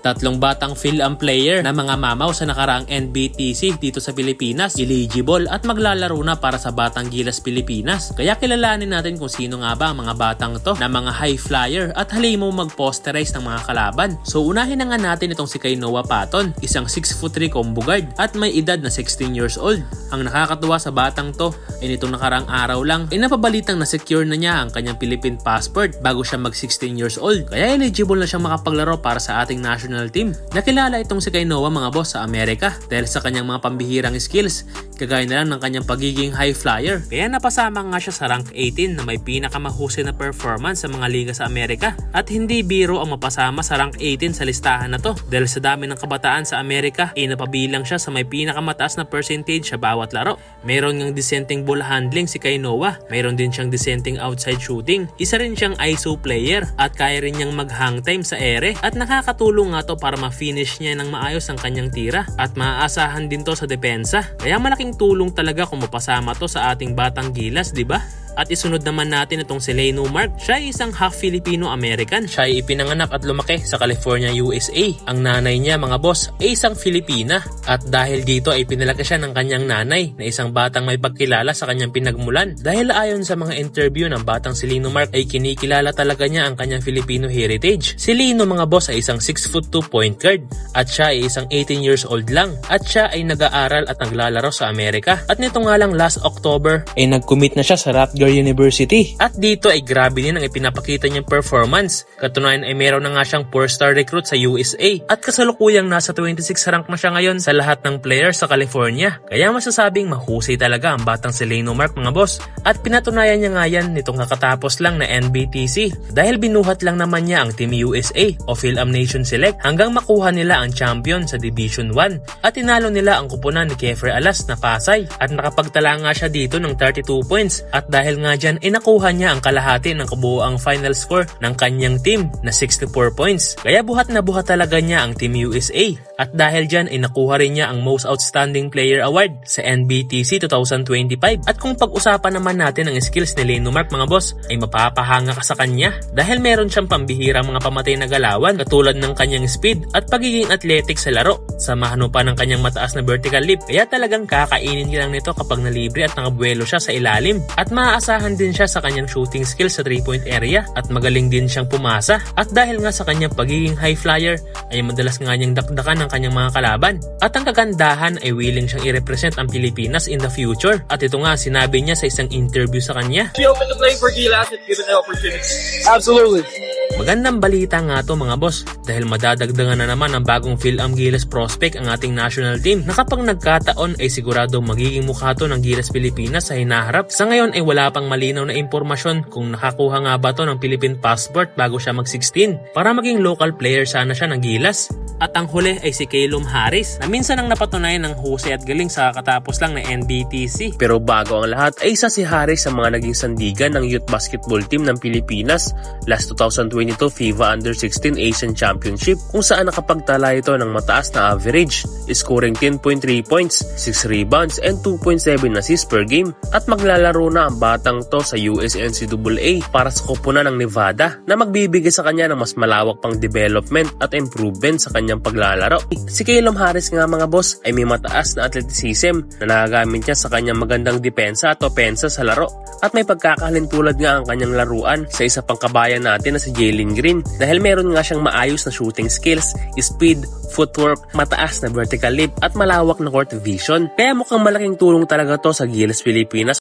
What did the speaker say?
Tatlong batang Phil-Am player na mga mamaw sa nakaraang NBTC dito sa Pilipinas, eligible at maglalaro na para sa Batang Gilas Pilipinas. Kaya kilalanin natin kung sino nga ba ang mga batang to na mga high flyer at halimaw mag-posterize ng mga kalaban. So unahin na nga natin itong si Noah Patton, isang 6'3" combo guard at may edad na 16 years old. Ang nakakatuwa sa batang to ay nitong nakaraang araw lang ay napabalitang na-secure na niya ang kanyang Philippine passport bago siya mag 16 years old. Kaya eligible na siyang makapaglaro para sa ating national team. Nakilala itong si Noah mga boss sa Amerika dahil sa kanyang mga pambihirang skills, kagaya na lang ng kanyang pagiging high flyer. Kaya napasama nga siya sa rank 18 na may pinakamahusay na performance sa mga liga sa Amerika. At hindi biro ang mapasama sa rank 18 sa listahan na to dahil sa dami ng kabataan sa Amerika ay napabilang siya sa may pinakamataas na percentage sa bawat laro. Meron ngang dissenting ball handling si Noah, meron din siyang dissenting outside shooting, isa rin siyang ISO player at kaya rin niyang mag-hang time sa ere at nakakatulong nga to para ma-finish niya ng maayos ang kanyang tira at maaasahan din to sa depensa. Kaya malaking tulong talaga kung mapasama to sa ating Batang Gilas, di ba? At isunod naman natin itong si Leno Mark. Siya ay isang half Filipino-American. Siya ay ipinanganak at lumaki sa California, USA. Ang nanay niya mga boss ay isang Filipina. At dahil dito ay pinalaki siya ng kanyang nanay na isang batang may pagkilala sa kanyang pinagmulan. Dahil ayon sa mga interview ng batang si Leno Mark ay kinikilala talaga niya ang kanyang Filipino heritage. Si Leno mga boss ay isang 6'2" point guard. At siya ay isang 18 years old lang. At siya ay nag-aaral at naglalaro sa Amerika. At nito nga lang last October ay nag-commit na siya sa Rutgers University. At dito ay grabe din ang ipinapakita niyang performance. Katunayan ay meron na nga siyang 4-star recruit sa USA at kasalukuyang nasa 26 rank na siya ngayon sa lahat ng players sa California. Kaya masasabing mahusay talaga ang batang si Leno Mark mga boss. At pinatunayan niya nga yan nitong kakatapos lang na NBTC dahil binuhat lang naman niya ang Team USA o Phil-Am Nation Select hanggang makuha nila ang champion sa Division 1 at tinalo nila ang kupunan ni Keffer Alas na Pasay at nakapagtala nga siya dito ng 32 points at dahil nga dyan ay nakuha niya ang kalahati ng kabuoang final score ng kanyang team na 64 points. Kaya buhat na buhat talaga niya ang Team USA. At dahil dyan ay nakuha rin niya ang Most Outstanding Player Award sa NBTC 2025. At kung pag-usapan naman natin ang skills ni Leno Mark mga boss ay mapapahanga ka sa kanya dahil meron siyang pambihirang mga pamatay na galawan katulad ng kanyang speed at pagiging athletic sa laro. Samahan mo pa ng kanyang mataas na vertical leap kaya talagang kakainin ka lang nito kapag nalibre at nakabuelo siya sa ilalim. At maaasahan din siya sa kanyang shooting skills sa 3-point area at magaling din siyang pumasa. At dahil nga sa kanyang pagiging high flyer ay madalas nga niyang dakdakan ng kanyang mga kalaban. At ang kagandahan ay willing siyang i-represent ang Pilipinas in the future. At ito nga sinabi niya sa isang interview sa kanya. Be open to playing for Gilas if given the opportunity. Absolutely. Magandang balita nga to mga boss dahil madadagdagan na naman ang bagong Phil-Am Gilas prospect ang ating national team na kapag nagkataon ay sigurado magiging mukha to ng Gilas Pilipinas sa hinaharap. Sa ngayon ay wala pang malinaw na impormasyon kung nakakuha nga ba to ng Philippine passport bago siya mag-16 para maging local player sana siya ng Gilas. At ang huli ay si Calum Harris na minsan ang napatunayan ng husay at galing sa katapos lang na NBTC. Pero bago ang lahat ay isa si Harris sa mga naging sandigan ng youth basketball team ng Pilipinas last 2022 FIBA Under-16 Asian Championship kung saan nakapagtala ito ng mataas na average, scoring 10.3 points, 6 rebounds and 2.7 assists per game. At maglalaro na ang batang to sa USNCAA para sa koponan ng Nevada na magbibigay sa kanya ng mas malawak pang development at improvement sa kanyang paglalaro. Si Calum Harris nga mga boss ay may mataas na athleticism na nagagamit niya sa kanyang magandang depensa at opensa sa laro at may pagkakahalintulad nga ang kanyang laruan sa isa pang kabayan natin na si Jalen Green dahil meron nga siyang maayos na shooting skills, speed, footwork, mataas na vertical leap at malawak na court vision. Kaya mukhang malaking tulong talaga to sa Gilas Pilipinas